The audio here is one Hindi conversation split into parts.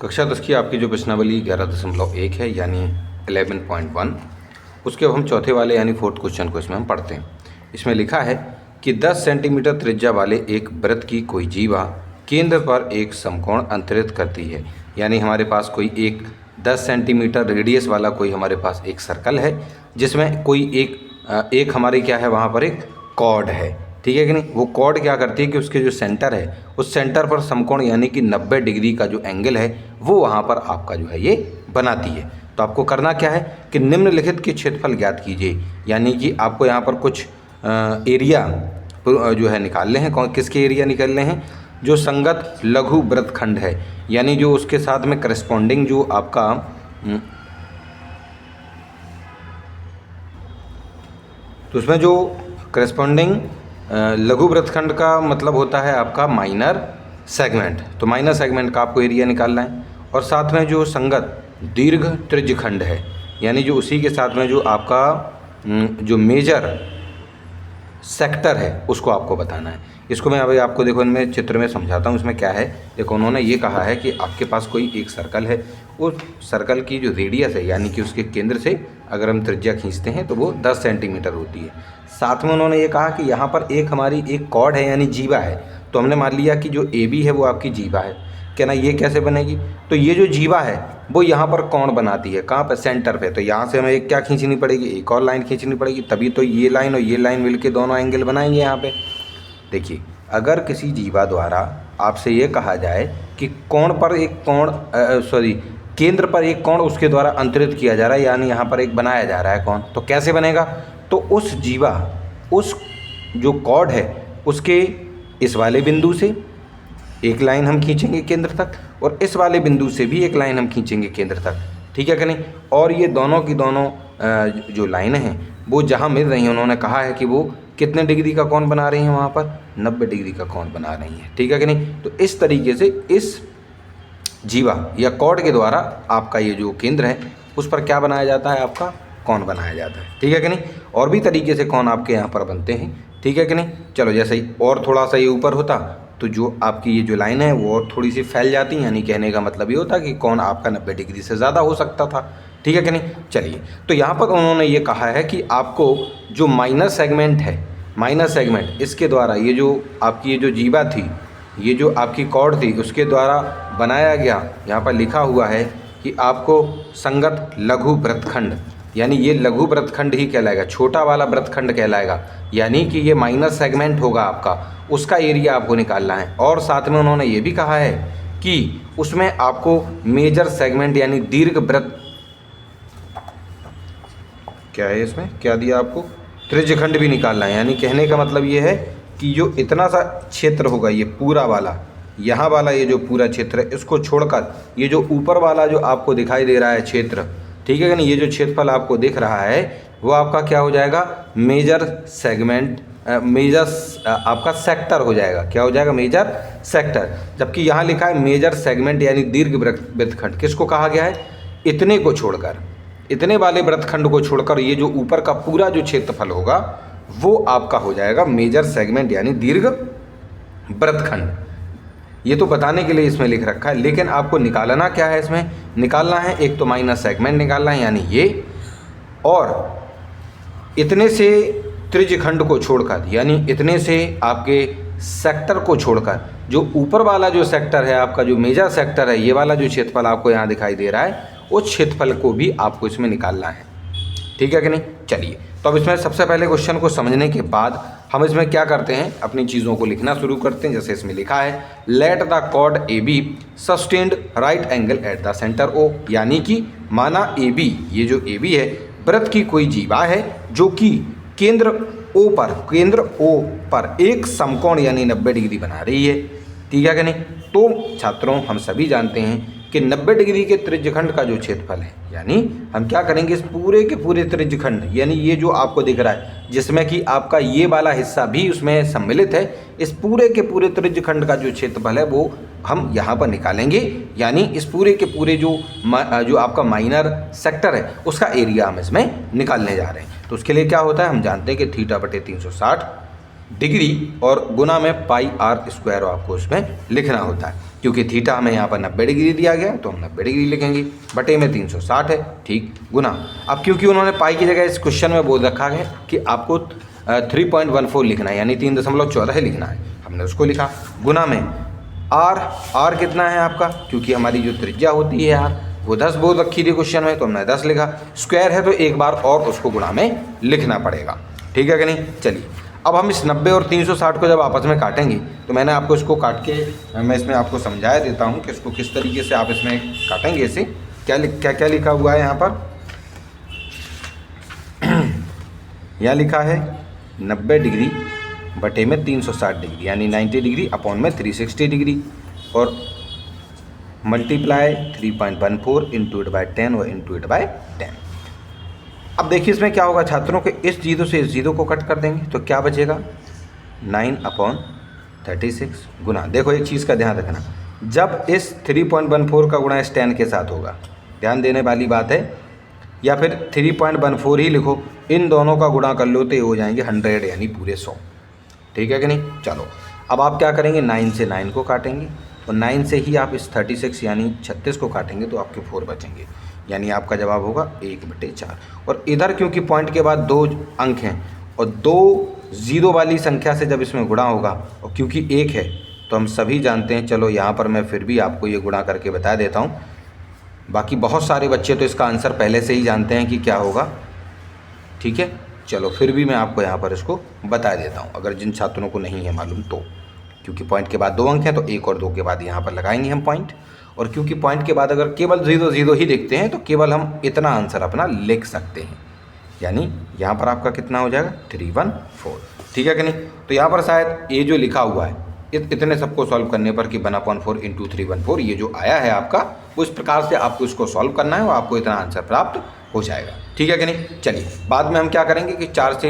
कक्षा 10 की आपकी जो प्रश्नावली 11.1 है यानी 11.1, उसके अब हम चौथे वाले यानी फोर्थ क्वेश्चन को इसमें हम पढ़ते हैं। इसमें लिखा है कि 10 सेंटीमीटर त्रिज्या वाले एक वृत्त की कोई जीवा केंद्र पर एक समकोण अंतरित करती है। यानी हमारे पास कोई एक 10 सेंटीमीटर रेडियस वाला कोई हमारे पास एक सर्कल है जिसमें कोई एक हमारे क्या है वहाँ पर एक कॉर्ड है, ठीक है कि नहीं। वो कॉर्ड क्या करती है कि उसके जो सेंटर है उस सेंटर पर समकोण यानी कि 90 डिग्री का जो एंगल है वो वहाँ पर आपका जो है ये बनाती है। तो आपको करना क्या है कि निम्नलिखित के क्षेत्रफल ज्ञात कीजिए। यानी कि आपको यहाँ पर कुछ एरिया जो है निकालने हैं। किसके एरिया निकालने हैं? जो संगत लघु वृत्तखंड है यानी जो उसके साथ में करस्पॉन्डिंग जो आपका तो उसमें जो करस्पॉन्डिंग लघु वृत्तखंड का मतलब होता है आपका माइनर सेगमेंट। तो माइनर सेगमेंट का आपको एरिया निकालना है। और साथ में जो संगत दीर्घ त्रिज्यखंड है यानी जो उसी के साथ में जो आपका जो मेजर सेक्टर है उसको आपको बताना है। इसको मैं अभी आपको देखो इनमें चित्र में समझाता हूँ। इसमें क्या है, देखो उन्होंने ये कहा है कि आपके पास कोई एक सर्कल है, उस सर्कल की जो रेडियस है यानी कि उसके केंद्र से अगर हम त्रिज्या खींचते हैं तो वो 10 सेंटीमीटर होती है। साथ में उन्होंने ये कहा कि यहाँ पर एक हमारी एक कॉर्ड है यानी जीवा है। तो हमने मान लिया कि जो AB है वो आपकी जीवा है। कहना ये कैसे बनेगी? तो ये जो जीवा है वो यहाँ पर कोण बनाती है। कहाँ पर? सेंटर पे। तो यहाँ से हमें एक क्या खींचनी पड़ेगी? एक और लाइन खींचनी पड़ेगी, तभी तो ये लाइन और ये लाइन मिलके दोनों एंगल बनाएंगे। यहाँ पे देखिए, अगर किसी जीवा द्वारा आपसे ये कहा जाए कि कोण पर एक कोण केंद्र पर एक कोण उसके द्वारा अंतरित किया जा रहा है यानी यहाँ पर एक बनाया जा रहा है कोण, तो कैसे बनेगा? तो उस जीवा उस जो कॉर्ड है उसके इस वाले बिंदु से एक लाइन हम खींचेंगे केंद्र तक और इस वाले बिंदु से भी एक लाइन हम खींचेंगे केंद्र तक, ठीक है कि नहीं। और ये दोनों की दोनों जो लाइनें हैं वो जहाँ मिल रही हैं उन्होंने कहा है कि वो कितने डिग्री का कोण बना रही हैं? वहाँ पर 90 डिग्री का कोण बना रही हैं, ठीक है कि नहीं। तो इस तरीके से इस जीवा या कॉर्ड के द्वारा आपका ये जो केंद्र है उस पर क्या बनाया जाता है? आपका कोण बनाया जाता है, ठीक है कि नहीं। और भी तरीके से कोण आपके यहाँ पर बनते हैं, ठीक है कि नहीं। चलो जैसे ही और थोड़ा सा ये ऊपर होता तो जो आपकी ये जो लाइन है वो और थोड़ी सी फैल जाती, यानी कहने का मतलब ये होता कि कोण आपका 90 डिग्री से ज़्यादा हो सकता था, ठीक है कि नहीं। चलिए, तो यहाँ पर उन्होंने ये कहा है कि आपको जो माइनर सेगमेंट है, माइनर सेगमेंट इसके द्वारा ये जो आपकी ये जो जीवा थी, ये जो आपकी कॉर्ड थी उसके द्वारा बनाया गया, यहाँ पर लिखा हुआ है कि आपको संगत लघु वृत्तखंड यानी ये लघु वृत्तखंड ही कहलाएगा, छोटा वाला वृत्तखंड कहलाएगा। यानी कि ये माइनर सेगमेंट होगा आपका, उसका एरिया आपको निकालना है। और साथ में उन्होंने ये भी कहा है कि उसमें आपको मेजर सेगमेंट यानी दीर्घ वृत्त क्या है, इसमें क्या दिया आपको? त्रिज्यखंड भी निकालना है। यानी कहने का मतलब ये है कि जो इतना सा क्षेत्र होगा ये पूरा वाला, यहाँ वाला ये जो पूरा क्षेत्र है इसको छोड़कर ये जो ऊपर वाला जो आपको दिखाई दे रहा है क्षेत्र, ठीक है कि नहीं, ये जो क्षेत्रफल आपको दिख रहा है वो आपका क्या हो जाएगा? मेजर सेगमेंट, मेजर आपका सेक्टर हो जाएगा। क्या हो जाएगा? Major sector. जबकि यहाँ लिखा है मेजर सेगमेंट यानी दीर्घ वृत्तखंड। किसको कहा गया है? इतने को छोड़कर, इतने वाले वृत्तखंड को छोड़कर ये जो ऊपर का पूरा जो क्षेत्रफल होगा वो आपका हो जाएगा मेजर सेगमेंट यानी दीर्घ वृत्तखंड। ये तो बताने के लिए इसमें लिख रखा है, लेकिन आपको निकालना क्या है? इसमें निकालना है एक तो माइनर सेगमेंट निकालना है यानी ये, और इतने से त्रिज्यखंड को छोड़कर यानी इतने से आपके सेक्टर को छोड़कर जो ऊपर वाला जो सेक्टर है आपका, जो मेजर सेक्टर है, ये वाला जो क्षेत्रफल आपको यहाँ दिखाई दे रहा है उस क्षेत्रफल को भी आपको इसमें निकालना है, ठीक है कि नहीं। चलिए, तो अब इसमें सबसे पहले क्वेश्चन को समझने के बाद हम इसमें क्या करते हैं, अपनी चीज़ों को लिखना शुरू करते हैं। जैसे इसमें लिखा है let the chord AB sustained right angle at the centre O। यानी कि माना AB, ये जो AB है वृत्त की कोई जीवा है जो कि केंद्र O पर एक समकोण यानी 90 डिग्री बना रही है, ठीक है कि नहीं। तो छात्रों हम सभी जानते हैं कि 90 डिग्री के त्रिज्यखंड का जो क्षेत्रफल है, यानी हम क्या करेंगे इस पूरे के पूरे त्रिज्यखंड यानी ये जो आपको दिख रहा है जिसमें कि आपका ये वाला हिस्सा भी उसमें सम्मिलित है, इस पूरे के पूरे त्रिज्यखंड का जो क्षेत्रफल है वो हम यहाँ पर निकालेंगे। यानी इस पूरे के पूरे जो आपका माइनर सेक्टर है उसका एरिया हम इसमें निकालने जा रहे हैं। तो उसके लिए क्या होता है, हम जानते हैं कि θ/360 डिग्री और गुना में पाई आर स्क्वायर आपको उसमें लिखना होता है, क्योंकि थीटा हमें यहाँ पर 90 डिग्री दिया गया है तो हम 90 डिग्री लिखेंगे, बटे में 360 है, ठीक, गुना। अब क्योंकि उन्होंने पाई की जगह इस क्वेश्चन में बोल रखा है कि आपको 3.14 लिखना है, यानी 3.14 लिखना है, हमने उसको लिखा, गुना में आर कितना है आपका, क्योंकि हमारी जो त्रिज्या होती है आर वो 10 बोल रखी थी क्वेश्चन में, तो हमने 10 लिखा, स्क्वायर है तो एक बार और उसको गुणा में लिखना पड़ेगा, ठीक है कि नहीं। चलिए अब हम इस 90 और 360 को जब आपस में काटेंगे तो मैंने आपको इसको काट के मैं इसमें आपको समझाया देता हूँ कि इसको किस तरीके से आप इसमें काटेंगे। इसे क्या लिखा हुआ है यहाँ पर, यहाँ लिखा है 90 डिग्री बटे में 360 डिग्री, यानी 90 डिग्री अपॉन में 360 डिग्री, और मल्टीप्लाई 3.14 इंटू इट बाई 10 और इंटू इट बाई 10। अब देखिए इसमें क्या होगा छात्रों के, इस जीरो से इस जीरो को कट कर देंगे तो क्या बचेगा 9/36 गुना। देखो एक चीज़ का ध्यान रखना, जब इस 3.14 का गुणा इस 10 के साथ होगा, ध्यान देने वाली बात है, या फिर 3.14 ही लिखो, इन दोनों का गुणा कर लो तो ये हो जाएंगे 100 यानी पूरे 100, ठीक है कि नहीं। चलो अब आप क्या करेंगे, 9 से 9 को काटेंगे और 9 से ही आप इस 36 यानी 36 को काटेंगे तो आपके 4 बचेंगे, यानी आपका जवाब होगा 1/4। और इधर क्योंकि पॉइंट के बाद 2 अंक हैं और 2 जीरो वाली संख्या से जब इसमें गुणा होगा, और क्योंकि 1 है तो हम सभी जानते हैं, चलो यहाँ पर मैं फिर भी आपको ये गुणा करके बता देता हूँ, बाकी बहुत सारे बच्चे तो इसका आंसर पहले से ही जानते हैं कि क्या होगा, ठीक है। चलो फिर भी मैं आपको यहाँ पर इसको बता देता हूँ, अगर जिन छात्रों को नहीं है मालूम तो, क्योंकि पॉइंट के बाद 2 अंक हैं तो 1 और 2 के बाद यहाँ पर लगाएंगे हम पॉइंट, और क्योंकि पॉइंट के बाद अगर केवल 0 0 ही देखते हैं तो केवल हम इतना आंसर अपना लिख सकते हैं, यानी यहाँ पर आपका कितना हो जाएगा 314, ठीक है कि नहीं। तो यहाँ पर शायद ये जो लिखा हुआ है इतने सबको सॉल्व करने पर कि 1/4 इंटू 314 ये जो आया है आपका, उस प्रकार से आपको इसको सॉल्व करना है और आपको इतना आंसर प्राप्त हो जाएगा, ठीक है कि नहीं। चलिए बाद में हम क्या करेंगे कि 4 से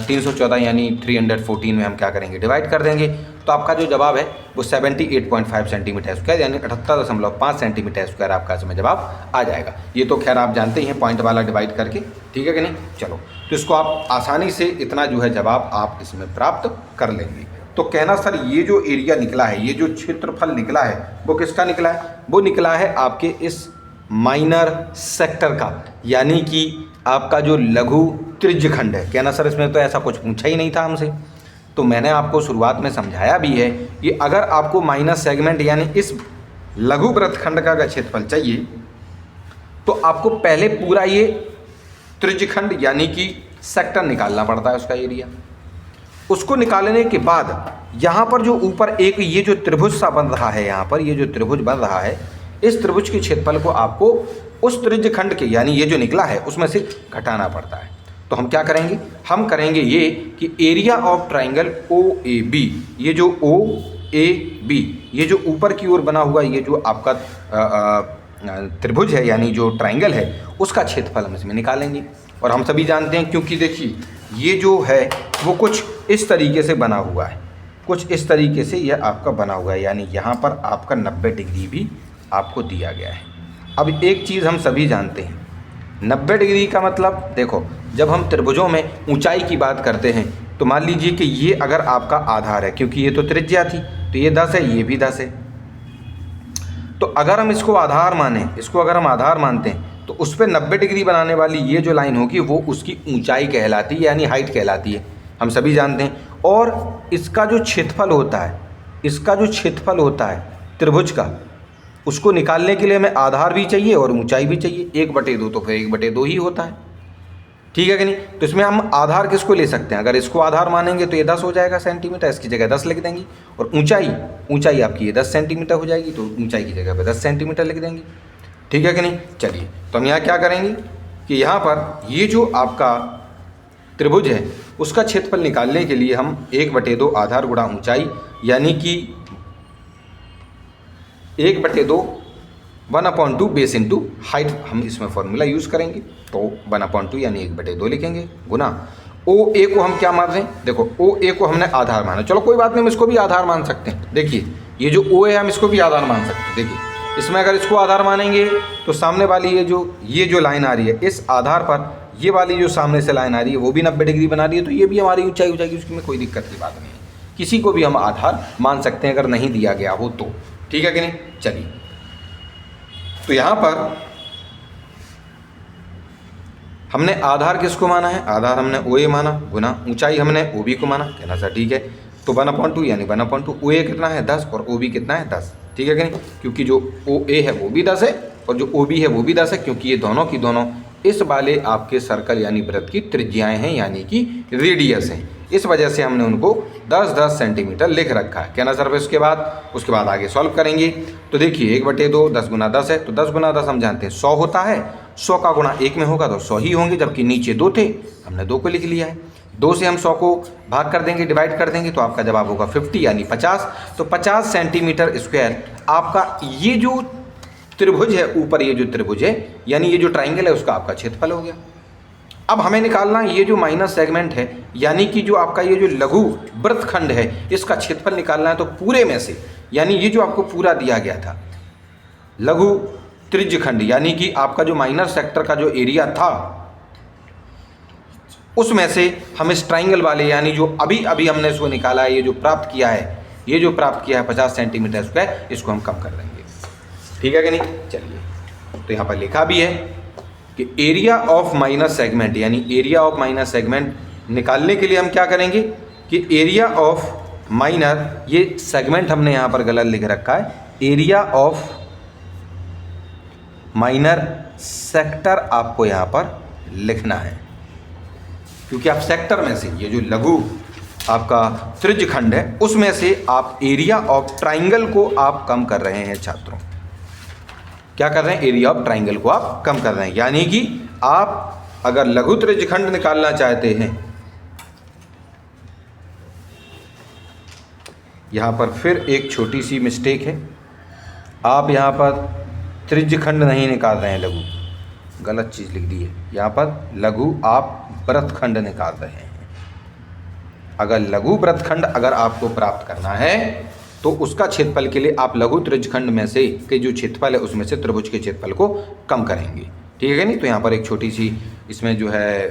314 यानी 314 में हम क्या करेंगे, डिवाइड कर देंगे, तो आपका जो जवाब है वो 78.5 सेंटीमीटर स्क्वायर यानी 78.5 सेंटीमीटर स्क्वायर आपका इसमें जवाब आ जाएगा। ये तो खैर आप जानते ही हैं पॉइंट वाला डिवाइड करके, ठीक है कि नहीं। चलो तो इसको आप आसानी से इतना जो है जवाब आप इसमें प्राप्त कर लेंगे। तो कहना सर ये जो एरिया निकला है, ये जो क्षेत्रफल निकला है वो किसका निकला है, वो निकला है आपके इस माइनर सेक्टर का, यानी कि आपका जो लघु त्रिज्यखंड है। कहना सर इसमें तो ऐसा कुछ पूछा ही नहीं था हमसे, तो मैंने आपको शुरुआत में समझाया भी है कि अगर आपको माइनर सेगमेंट यानी इस लघु वृत्तखंड का क्षेत्रफल चाहिए तो आपको पहले पूरा ये त्रिज्यखंड यानी कि सेक्टर निकालना पड़ता है, उसका एरिया। उसको निकालने के बाद यहाँ पर जो ऊपर एक ये जो त्रिभुज सा बन रहा है, यहाँ पर ये जो त्रिभुज बन रहा है, इस त्रिभुज के क्षेत्रफल को आपको उस त्रिज्यखंड के यानी ये जो निकला है उसमें से घटाना पड़ता है। तो हम क्या करेंगे, हम करेंगे ये कि एरिया ऑफ ट्राइंगल OAB, ये जो OAB ये जो ऊपर की ओर बना हुआ ये जो आपका त्रिभुज है यानी जो ट्राइंगल है उसका क्षेत्रफल हम इसमें निकालेंगे। और हम सभी जानते हैं क्योंकि देखिए ये जो है वो कुछ इस तरीके से बना हुआ है, कुछ इस तरीके से यह आपका बना हुआ है, यानी यहाँ पर आपका 90 डिग्री भी आपको दिया गया है। अब एक चीज़ हम सभी जानते हैं, 90 डिग्री का मतलब देखो जब हम त्रिभुजों में ऊंचाई की बात करते हैं तो मान लीजिए कि ये अगर आपका आधार है, क्योंकि ये तो त्रिज्या थी तो ये 10 है, ये भी 10 है, तो अगर हम इसको आधार माने, इसको अगर हम आधार मानते हैं तो उस पर 90 डिग्री बनाने वाली ये जो लाइन होगी वो उसकी ऊंचाई कहलाती है यानी हाइट कहलाती है, हम सभी जानते हैं। और इसका जो क्षेत्रफल होता है, इसका जो क्षेत्रफल होता है त्रिभुज का, उसको निकालने के लिए हमें आधार भी चाहिए और ऊंचाई भी चाहिए, 1/2 तो फिर 1/2 ही होता है, ठीक है कि नहीं। तो इसमें हम आधार किसको ले सकते हैं, अगर इसको आधार मानेंगे तो ये 10 हो जाएगा सेंटीमीटर, इसकी जगह 10 लिख देंगे, और ऊंचाई आपकी ये 10 सेंटीमीटर हो जाएगी तो ऊंचाई की जगह पे 10 सेंटीमीटर लिख देंगे, ठीक है कि नहीं। चलिए तो हम यहाँ क्या करेंगे कि यहाँ पर ये जो आपका त्रिभुज है उसका क्षेत्रफल निकालने के लिए हम 1/2 आधार गुणा ऊंचाई यानी कि 1/2 1/2 बेस इंटू हाइट, हम इसमें फॉर्मूला यूज़ करेंगे तो 1/2 यानी 1/2 लिखेंगे गुना OA को हम क्या मान रहे हैं, देखो OA को हमने आधार माना, चलो कोई बात नहीं हम इसको भी आधार मान सकते हैं। देखिए ये जो O है हम इसको भी आधार मान सकते हैं, देखिए इसमें अगर इसको आधार मानेंगे तो सामने वाली ये जो लाइन आ रही है इस आधार पर ये वाली जो सामने से लाइन आ रही है वो भी 90 डिग्री बना रही है, तो ये भी हमारी ऊंचाई हो जाएगी, उसमें कोई दिक्कत की बात नहीं है। किसी को भी हम आधार मान सकते हैं अगर नहीं दिया गया हो तो, ठीक है कि नहीं। चलिए, तो यहाँ पर हमने आधार किसको माना है, आधार हमने OA माना, गुना ऊंचाई हमने OB को माना, कहना सर ठीक है। तो 1/2 यानी 1/2, OA कितना है 10 और OB कितना है 10, ठीक है कि नहीं, क्योंकि जो OA है वो भी 10 है और जो OB है वो भी 10 है, क्योंकि ये दोनों की दोनों इस वाले आपके सर्कल यानी वृत्त की त्रिज्याएं हैं यानी कि रेडियस हैं। इस वजह से हमने उनको 10-10 सेंटीमीटर लिख रखा है, कहना सर। उसके बाद आगे सॉल्व करेंगे। तो देखिए 1/2 10 × 10 है, तो 10 × 10 हम जानते हैं 100 होता है, 100 का गुणा 1 में होगा तो 100 ही होंगे, जबकि नीचे 2 थे, हमने 2 को लिख लिया है। 2 से हम 100 को भाग कर देंगे, डिवाइड कर देंगे, तो आपका जवाब होगा 50 यानी 50। तो 50 सेंटीमीटर स्क्वायर आपका ये जो त्रिभुज है, ऊपर ये जो त्रिभुज है यानी ये जो ट्राइंगल है उसका आपका क्षेत्रफल हो गया। अब हमें निकालना ये जो माइनस सेगमेंट है यानी कि जो आपका ये जो लघु वृत्तखंड है इसका क्षेत्रफल निकालना है। तो पूरे में से यानी ये जो आपको पूरा दिया गया था लघु त्रिज्यखंड यानी कि आपका जो माइनर सेक्टर का जो एरिया था उसमें से हम इस ट्राइंगल वाले यानी जो अभी अभी हमने इसको निकाला है, ये जो प्राप्त किया है 50 सेंटीमीटर स्क्वायर, इसको हम कम कर देंगे, ठीक है कि नहीं। चलिए, तो यहाँ पर लिखा भी है कि एरिया ऑफ माइनस सेगमेंट यानी एरिया ऑफ माइनस सेगमेंट निकालने के लिए हम क्या करेंगे कि एरिया ऑफ माइनर, ये सेगमेंट हमने यहाँ पर गलत लिख रखा है, एरिया ऑफ माइनर सेक्टर आपको यहाँ पर लिखना है, क्योंकि आप सेक्टर में से ये जो लघु आपका त्रिज्यखंड है उसमें से आप एरिया ऑफ ट्राइंगल को आप कम कर रहे हैं छात्रों। क्या कर रहे हैं, एरिया ऑफ ट्राइंगल को आप कम कर रहे हैं, यानी कि आप अगर लघु त्रिज्यखंड निकालना चाहते हैं, यहां पर फिर एक छोटी सी मिस्टेक है, आप यहां पर त्रिज्यखंड नहीं निकाल रहे हैं, लघु गलत चीज़ लिख दी है, यहां पर लघु आप वृत्तखंड निकाल रहे हैं। अगर लघु वृत्तखंड अगर आपको प्राप्त करना है तो उसका क्षेत्रफल के लिए आप लघु त्रिज्यखंड में से के जो क्षेत्रफल है उसमें से त्रिभुज के क्षेत्रफल को कम करेंगे, ठीक है नहीं। तो यहाँ पर एक छोटी सी इसमें जो है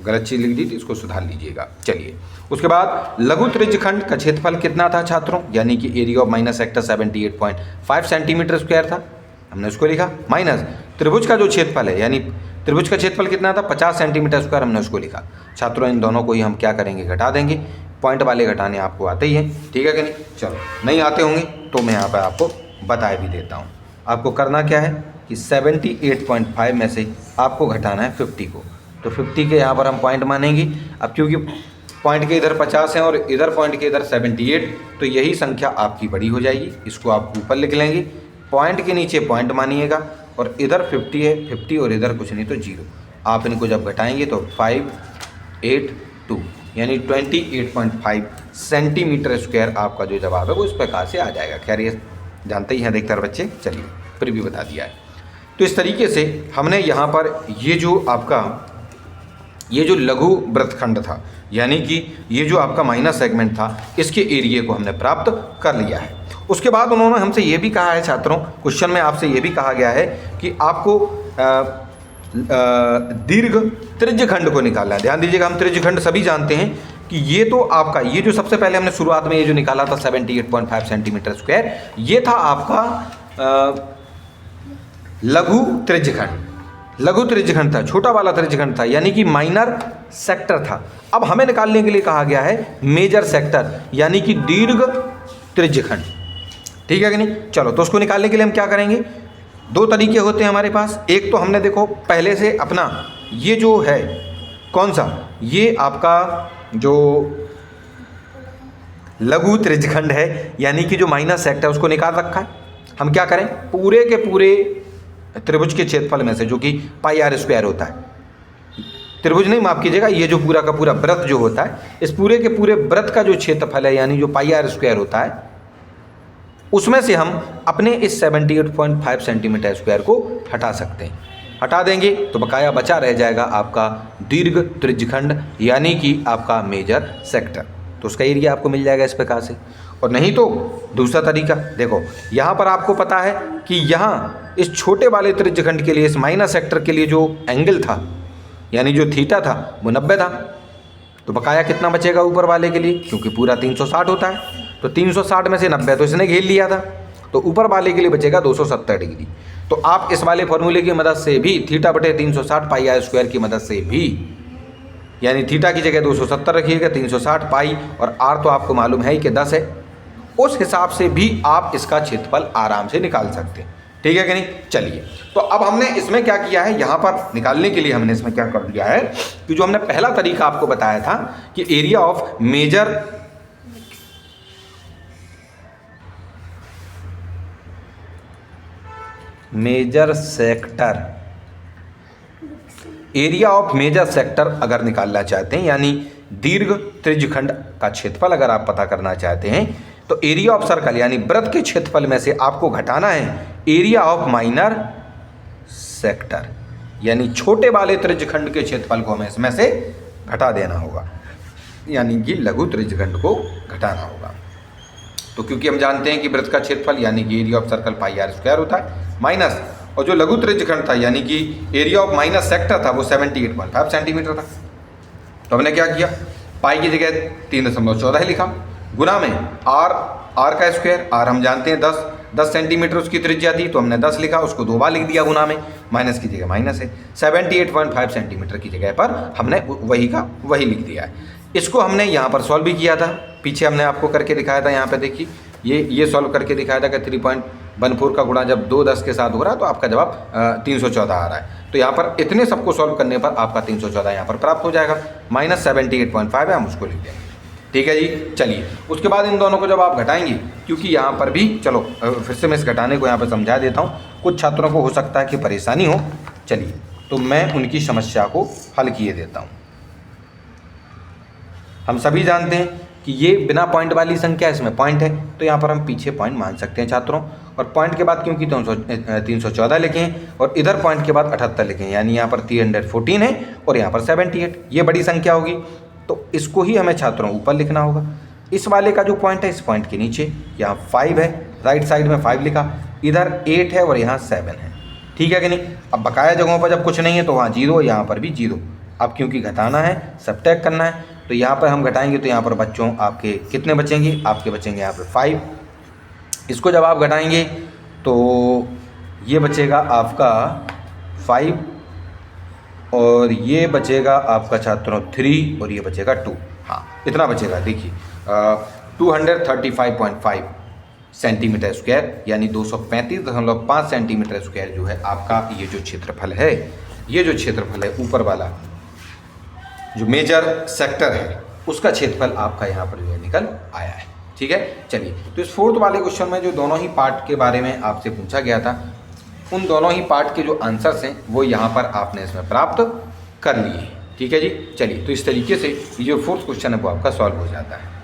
गलत चीज़ लिख दी थी, इसको सुधार लीजिएगा। चलिए, उसके बाद लघु त्रिज्यखंड का क्षेत्रफल कितना था छात्रों, यानी कि area of minus sector 78.5 centimetre square था, हमने उसको लिखा, माइनस त्रिभुज का जो क्षेत्रफल है यानी त्रिभुज का क्षेत्रफल कितना था 50 सेंटीमीटर स्क्वायर, हमने उसको लिखा। छात्रों इन दोनों को ही हम क्या करेंगे, घटा देंगे, पॉइंट वाले घटाने आपको आते ही हैं, ठीक है कि नहीं। चलो, नहीं आते होंगे तो मैं यहाँ पर आपको बता भी देता हूँ। आपको करना क्या है कि 78.5 में से आपको घटाना है 50 को, तो 50 के यहाँ पर हम पॉइंट मानेंगे। अब क्योंकि पॉइंट के इधर 50 हैं और इधर पॉइंट के इधर 78, तो यही संख्या आपकी बड़ी हो जाएगी, इसको आप ऊपर लिख लेंगे, पॉइंट के नीचे पॉइंट मानिएगा, और इधर 50 है, 50 और इधर कुछ नहीं तो 0। आप इनको जब घटाएंगे तो 582 यानी 28.5 सेंटीमीटर स्क्वायर आपका जो जवाब है वो इस प्रकार से आ जाएगा। खैर ये जानते ही हैं अधिकतर बच्चे, चलिए फिर भी बता दिया है। तो इस तरीके से हमने यहाँ पर ये जो आपका ये जो लघु वृत्तखंड था यानी कि ये जो आपका माइनस सेगमेंट था इसके एरिया को हमने प्राप्त कर लिया है। उसके बाद उन्होंने हमसे ये भी कहा है छात्रों, क्वेश्चन में आपसे ये भी कहा गया है कि आपको दीर्घ त्रिज्यखंड को निकालना है। ध्यान दीजिएगा, हम त्रिज्यखंड सभी जानते हैं कि ये तो आपका ये जो सबसे पहले हमने शुरुआत में ये जो निकाला था 78.5 सेंटीमीटर स्क्वायर, ये था आपका लघु त्रिज्यखंड। लघु त्रिज्यखंड था, छोटा वाला त्रिज्यखंड था यानी कि माइनर सेक्टर था। अब हमें निकालने के लिए कहा गया है मेजर सेक्टर यानी कि दीर्घ त्रिज्यखंड, ठीक है कि नहीं। चलो, तो उसको निकालने के लिए हम क्या करेंगे, दो तरीके होते हैं हमारे पास। एक तो हमने देखो पहले से अपना ये जो है कौन सा, ये आपका जो लघु त्रिज्यखंड है यानी कि जो माइनस सेक्टर है उसको निकाल रखा है। हम क्या करें, पूरे के पूरे त्रिभुज के क्षेत्रफल में से जो कि πr² होता है, त्रिभुज नहीं माफ कीजिएगा, ये जो पूरा का पूरा वृत्त जो होता है, इस पूरे के पूरे वृत्त का जो क्षेत्रफल है यानी जो πr² होता है उसमें से हम अपने इस 78.5 सेंटीमीटर स्क्वायर को हटा सकते हैं। हटा देंगे तो बकाया बचा रह जाएगा आपका दीर्घ त्रिज्यखंड यानी कि आपका मेजर सेक्टर, तो उसका एरिया आपको मिल जाएगा इस प्रकार से। और नहीं तो दूसरा तरीका देखो, यहाँ पर आपको पता है कि यहाँ इस छोटे वाले त्रिज्यखंड के लिए, इस माइनस सेक्टर के लिए जो एंगल था यानी जो थीटा था वो 90 था। तो बकाया कितना बचेगा ऊपर वाले के लिए, क्योंकि पूरा 360 होता है, तो 360 में से 90 तो इसने घेर लिया था, तो ऊपर वाले के लिए बचेगा 270 डिग्री। तो आप इस वाले फॉर्मूले की मदद से भी थीटा बटे 360 पाई आर स्क्वायर की मदद से भी, यानी थीटा की जगह 270 रखिएगा, 360 पाई और आर तो आपको मालूम है ही कि 10 है, उस हिसाब से भी आप इसका क्षेत्रफल आराम से निकाल सकते हैं। ठीक है कि नहीं। चलिए, तो अब हमने इसमें क्या किया है, यहाँ पर निकालने के लिए हमने इसमें क्या कर दिया है कि जो हमने पहला तरीका आपको बताया था कि area of major sector, area of major sector अगर निकालना चाहते हैं, यानी दीर्घ त्रिज्यखंड का क्षेत्रफल अगर आप पता करना चाहते हैं, तो एरिया ऑफ सर्कल यानी वृत्त के क्षेत्रफल में से आपको घटाना है एरिया ऑफ माइनर सेक्टर, यानी छोटे वाले त्रिज्यखंड के क्षेत्रफल को हमें इसमें से घटा देना होगा, यानी कि लघु त्रिज्यखंड को घटाना होगा। तो क्योंकि हम जानते हैं कि वृत्त का क्षेत्रफल यानी कि area of circle pi r square होता है, माइनस और जो लघु त्रिज्यखंड था यानी कि एरिया ऑफ माइनस सेक्टर था वो 78.5 सेंटीमीटर था। तो हमने क्या किया, पाई की जगह 3.14 लिखा, गुना में आर का स्क्वायर, आर हम जानते हैं 10 सेंटीमीटर उसकी त्रिज्या थी, तो हमने 10 लिखा, उसको 2 बार लिख दिया गुना में, माइनस की जगह माइनस है, 78.5 सेंटीमीटर की जगह पर हमने वही का वही लिख दिया है। इसको हमने यहाँ पर सॉल्व भी किया था, पीछे हमने आपको करके दिखाया था, यहाँ पे देखिए ये सॉल्व करके दिखाया था कि 3.14 का गुणा जब 2 10 के साथ हो रहा है तो आपका जवाब 314 आ रहा है। तो यहाँ पर इतने सबको सॉल्व करने पर आपका 314 यहाँ पर प्राप्त हो जाएगा, माइनस 78.5 है, हम उसको लिख देंगे। ठीक है जी। चलिए, उसके बाद इन दोनों को जब आप घटाएंगे, क्योंकि यहाँ पर भी चलो फिर से मैं इस घटाने को यहाँ पर समझा देता हूँ, कुछ छात्रों को हो सकता है कि परेशानी हो। चलिए, तो मैं उनकी समस्या को हल किए देता हूँ। हम सभी जानते हैं कि ये बिना पॉइंट वाली संख्या, इसमें पॉइंट है, तो यहाँ पर हम पीछे पॉइंट मान सकते हैं छात्रों, और पॉइंट के बाद क्योंकि 314 लिखें और इधर पॉइंट के बाद 78 लिखें, यानी यहाँ पर 314 है और यहाँ पर 78, ये बड़ी संख्या होगी, तो इसको ही हमें छात्रों ऊपर लिखना होगा। इस वाले का जो पॉइंट है, इस पॉइंट के नीचे यहाँ 5 है, राइट साइड में 5 लिखा, इधर 8 है और यहाँ 7 है। ठीक है कि नहीं। अब बकाया जगहों पर जब कुछ नहीं है तो वहाँ 0, यहाँ पर भी 0। अब क्योंकि घटाना है, सबट्रैक्ट करना है, तो यहाँ पर हम घटाएंगे तो यहाँ पर बच्चों आपके कितने बचेंगे, आपके बचेंगे यहाँ पर 5। इसको जब आप घटाएंगे तो ये बचेगा आपका 5 और ये बचेगा आपका छात्रों 3 और ये बचेगा 2। हाँ, इतना बचेगा। देखिए 235.5 सेंटीमीटर स्क्वायर, यानी 235.5 सेंटीमीटर स्क्वायर जो है आपका ये जो क्षेत्रफल है, ये जो क्षेत्रफल है ऊपर वाला जो मेजर सेक्टर है, उसका क्षेत्रफल आपका यहाँ पर जो है निकल आया है। ठीक है। चलिए, तो इस 4th वाले क्वेश्चन में जो दोनों ही पार्ट के बारे में आपसे पूछा गया था, उन दोनों ही पार्ट के जो आंसर्स हैं वो यहाँ पर आपने इसमें प्राप्त कर लिए। ठीक है जी। चलिए, तो इस तरीके से ये जो 4th क्वेश्चन है वो आपका सॉल्व हो जाता है।